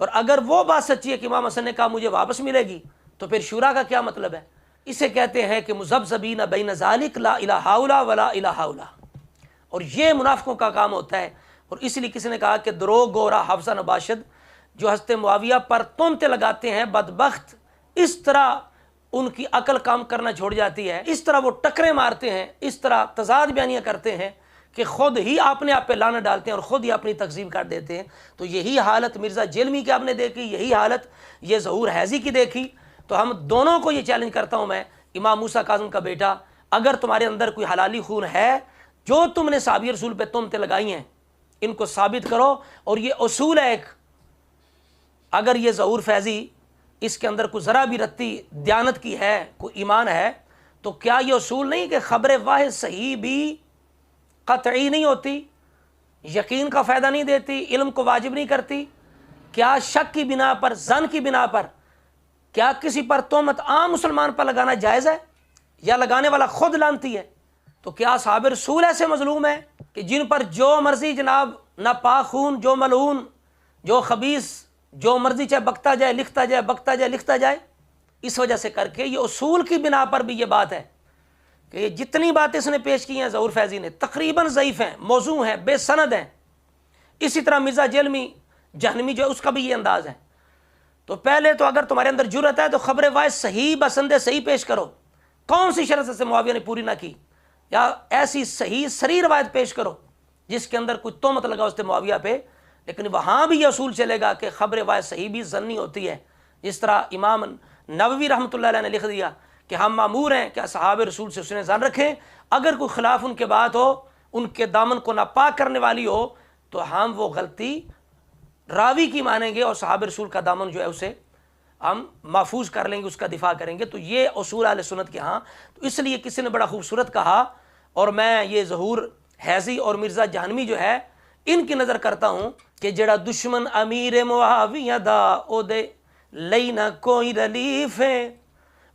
اور اگر وہ بات سچی ہے کہ امام حسن نے کہا مجھے واپس ملے گی تو پھر شورا کا کیا مطلب ہے؟ اسے کہتے ہیں کہ مذبذبین بین ذالک لا الہ ہؤلاء ولا الہ ہؤلاء، اور یہ منافقوں کا کام ہوتا ہے۔ اور اس لیے کسی نے کہا کہ دروغ گورا حفصہ نباشد جو حضرت معاویہ پر تہمتیں لگاتے ہیں، بدبخت اس طرح ان کی عقل کام کرنا چھوڑ جاتی ہے، اس طرح وہ ٹکریں مارتے ہیں، اس طرح تضاد بیانیاں کرتے ہیں کہ خود ہی اپنے آپ پہ لعنت ڈالتے ہیں اور خود ہی اپنی تقسیم کر دیتے ہیں۔ تو یہی حالت مرزا جیلمی کی آپ نے دیکھی، یہی حالت یہ ظہور حیزی کی دیکھی۔ تو ہم دونوں کو یہ چیلنج کرتا ہوں میں، امام موسیٰ کاظم کا بیٹا، اگر تمہارے اندر کوئی حلالی خون ہے، جو تم نے صحابی رسول پہ تہمتیں لگائی ہیں ان کو ثابت کرو۔ اور یہ اصول ہے ایک، اگر یہ ظہور فیضی اس کے اندر کوئی ذرا بھی رتی دیانت کی ہے، کوئی ایمان ہے، تو کیا یہ اصول نہیں کہ خبر واحد صحیح بھی قطعی نہیں ہوتی، یقین کا فائدہ نہیں دیتی، علم کو واجب نہیں کرتی؟ کیا شک کی بنا پر، ظن کی بنا پر، کیا کسی پر تہمت عام مسلمان پر لگانا جائز ہے یا لگانے والا خود لانتی ہے؟ تو کیا اصحاب رسول ایسے مظلوم ہیں کہ جن پر جو مرضی جناب ناپاک خون، جو ملعون، جو خبیث، جو مرضی چاہے بکتا جائے، لکھتا جائے، بکتا جائے، لکھتا جائے؟ اس وجہ سے کر کے یہ اصول کی بنا پر بھی یہ بات ہے کہ یہ جتنی باتیں اس نے پیش کی ہیں ظہور فیضی نے تقریباً ضعیف ہیں، موضوع ہیں، بے سند ہیں۔ اسی طرح مرزا جیلمی جہنمی جو ہے اس کا بھی یہ انداز ہے۔ تو پہلے تو اگر تمہارے اندر جرت ہے تو خبر واحد صحیح بسند صحیح پیش کرو، کون سی شرط سے معاویہ نے پوری نہ کی، یا ایسی صحیح صریح روایت پیش کرو جس کے اندر کوئی تہمت لگا اس معاویہ پہ۔ لیکن وہاں بھی یہ اصول چلے گا کہ خبر واحد صحیح بھی ظنی ہوتی ہے، جس طرح امام نووی رحمۃ اللہ علیہ نے لکھ دیا کہ ہم مامور ہیں کہ اصحاب رسول سے حسن ظن رکھیں، اگر کوئی خلاف ان کے بات ہو، ان کے دامن کو ناپاک کرنے والی ہو، تو ہم وہ غلطی راوی کی مانیں گے اور صحابہ رسول کا دامن جو ہے اسے ہم محفوظ کر لیں گے، اس کا دفاع کریں گے۔ تو یہ اصول اہل سنت کے ہاں۔ تو اس لیے کسی نے بڑا خوبصورت کہا، اور میں یہ ظہور حیزی اور مرزا جہنمی جو ہے ان کی نظر کرتا ہوں کہ جڑا دشمن امیر معاویہ دا او دے لئی نہ کوئی ریلیف ہے،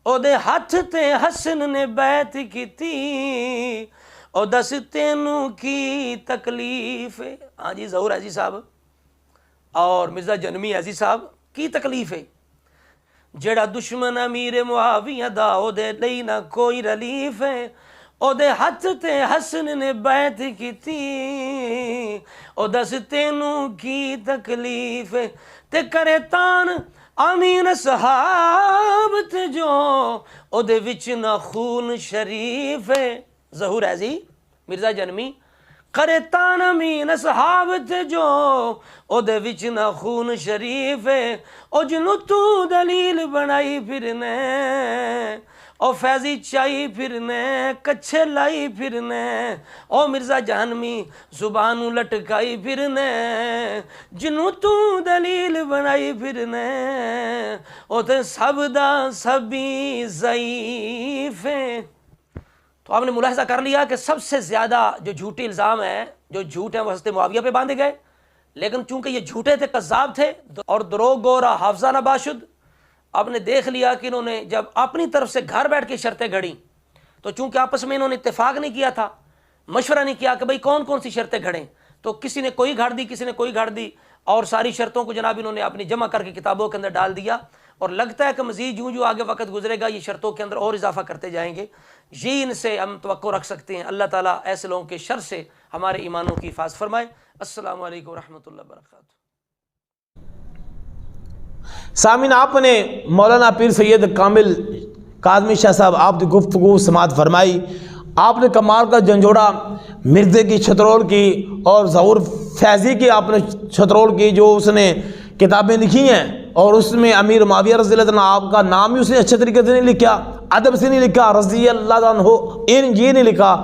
او دے ہاتھ تے حسن نے بیعت کیتی، او دس تینوں کی تکلیف ہے۔ ہاں جی، ظہور حیزی صاحب اور مرزا جہنمی حیزی صاحب کی تکلیف ہے، جڑا دشمن امیر معاویہ دا او دے لئی نہ کوئی ریلیف ہے، او دے ہاتھ تے حسن نے بیعت کیتی، او دس تینوں کی تکلیف ہے، تے کرے تان امین صحاب تے جو او دے وچ نہ خون شریف ہے۔ ظہور حیزی مرزا جہنمی کرے تان امین صحاب تے جو او دے وچ نہ خون شریف ہے، او جنوں تو دلیل بنائی پھرنے، او فیضی چائی پھرنے، کچھے لائی پھرنے، او مرزا جہنمی زبانوں لٹکائی پھرنے، جنوں تو دلیل بنائی پھرنے، او تے سب دا سبھی ضعیف ہے۔ تو آپ نے ملاحظہ کر لیا کہ سب سے زیادہ جو جھوٹے الزام ہیں، جو جھوٹ ہیں، وہ حضرت معاویہ پہ باندھے گئے، لیکن چونکہ یہ جھوٹے تھے، کذاب تھے اور دروغ گور حافظہ نباشد، آپ نے دیکھ لیا کہ انہوں نے جب اپنی طرف سے گھر بیٹھ کے شرطیں گھڑیں تو چونکہ آپس میں انہوں نے اتفاق نہیں کیا تھا، مشورہ نہیں کیا کہ بھئی کون کون سی شرطیں گھڑیں، تو کسی نے کوئی گھڑ دی، کسی نے کوئی گھڑ دی، اور ساری شرطوں کو جناب انہوں نے اپنی جمع کر کے کتابوں کے اندر ڈال دیا، اور لگتا ہے کہ مزید جو آگے وقت گزرے گا یہ شرطوں کے اندر اور اضافہ کرتے جائیں گے۔ یہ ان سے ہم توقع رکھ سکتے ہیں۔ اللہ تعالیٰ ایسے لوگوں کے شر سے ہمارے ایمانوں کی حفاظت فرمائے۔ السلام علیکم ورحمۃ اللہ وبرکاتہ۔ سامعین، آپ نے مولانا پیر سید کامل کاظمی شاہ صاحب آپ کی گفتگو سماعت فرمائی۔ آپ نے کمال کا جھنجھوڑا مرزے کی چھترول کی اور ظہور فیضی کی آپ نے چھترول کی، جو اس نے کتابیں لکھی ہیں، اور اس میں امیر معاویہ رضی اللہ عنہ آپ کا نام ہی اس نے اچھے طریقے سے نہیں لکھا، ادب سے نہیں لکھا، رضی اللہ عنہ یہ نہیں لکھا۔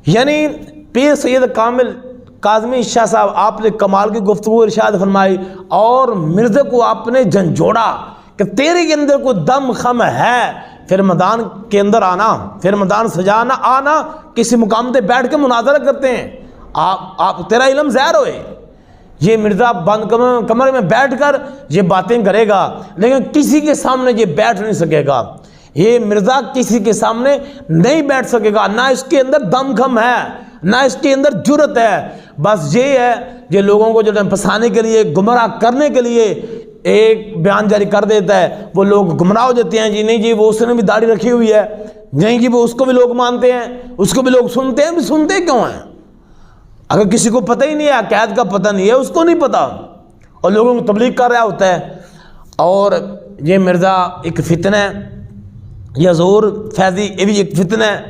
یعنی پیر سید کامل کاظمی شاہ صاحب آپ نے کمال کی گفتگو ارشاد فرمائی، اور مرزے کو آپ نے جھنجھوڑا کہ تیرے کے اندر کوئی دم خم ہے، پھر میدان کے اندر آنا، پھر میدان سجانا آنا، کسی مقام پہ بیٹھ کے مناظرہ کرتے ہیں، آپ تیرا علم ظاہر ہوئے۔ یہ مرزا بند کمرے میں بیٹھ کر یہ باتیں کرے گا، لیکن کسی کے سامنے یہ بیٹھ نہیں سکے گا۔ یہ مرزا کسی کے سامنے نہیں بیٹھ سکے گا، نہ اس کے اندر دم خم ہے، نہ اس کے اندر جرت ہے۔ بس یہ ہے، یہ لوگوں کو جو پھنسانے کے لیے، گمراہ کرنے کے لیے ایک بیان جاری کر دیتا ہے وہ لوگ گمراہ ہو جاتے ہیں، جی نہیں جی وہ اس نے بھی داڑھی رکھی ہوئی ہے، نہیں جی وہ اس کو بھی لوگ مانتے ہیں، اس کو بھی لوگ سنتے ہیں، بھی سنتے کیوں ہیں؟ اگر کسی کو پتہ ہی نہیں ہے، عقائد کا پتہ نہیں ہے، اس کو نہیں پتہ، اور لوگوں کو تبلیغ کر رہا ہوتا ہے۔ اور یہ مرزا ایک فتنہ ہے، یہ حضور فیضی یہ بھی ایک فتنہ ہے،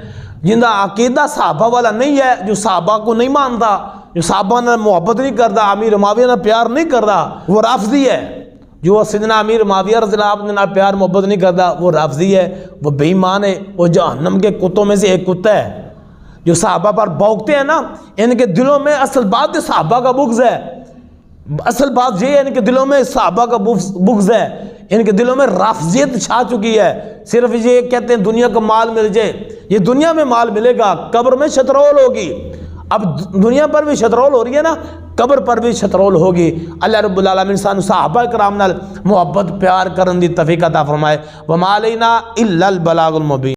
جن کا عقیدہ صحابہ والا نہیں ہے، جو صحابہ کو نہیں مانتا، جو صحابہ نے محبت نہیں کرتا، امیر معاویہ نے پیار نہیں کرتا، وہ رافضی ہے۔ جو سیدنا امیر معاویہ رضی اللہ عنہ نے پیار محبت نہیں کرتا، وہ رافضی ہے، وہ بے ایمان ہے، وہ جہنم کے کتوں میں سے ایک کتا ہے۔ جو صحابہ پر بھونکتے ہیں نا، ان کے دلوں میں اصل بات صحابہ کا بغض ہے، اصل بات یہ ہے ان کے دلوں میں صحابہ کا بغض ہے، ان کے دلوں میں رافضیت چھا چکی ہے۔ صرف یہ کہتے ہیں دنیا کا مال مل جائے، یہ دنیا میں مال ملے گا، قبر میں شترول ہوگی۔ اب دنیا پر بھی شترول ہو رہی ہے نا، قبر پر بھی شترول ہوگی۔ اللہ رب العالمین سانو صحابہ کرام نال محبت پیار کرن دی توفیق عطا فرمائے۔ وما علینا الا البلاغ المبین۔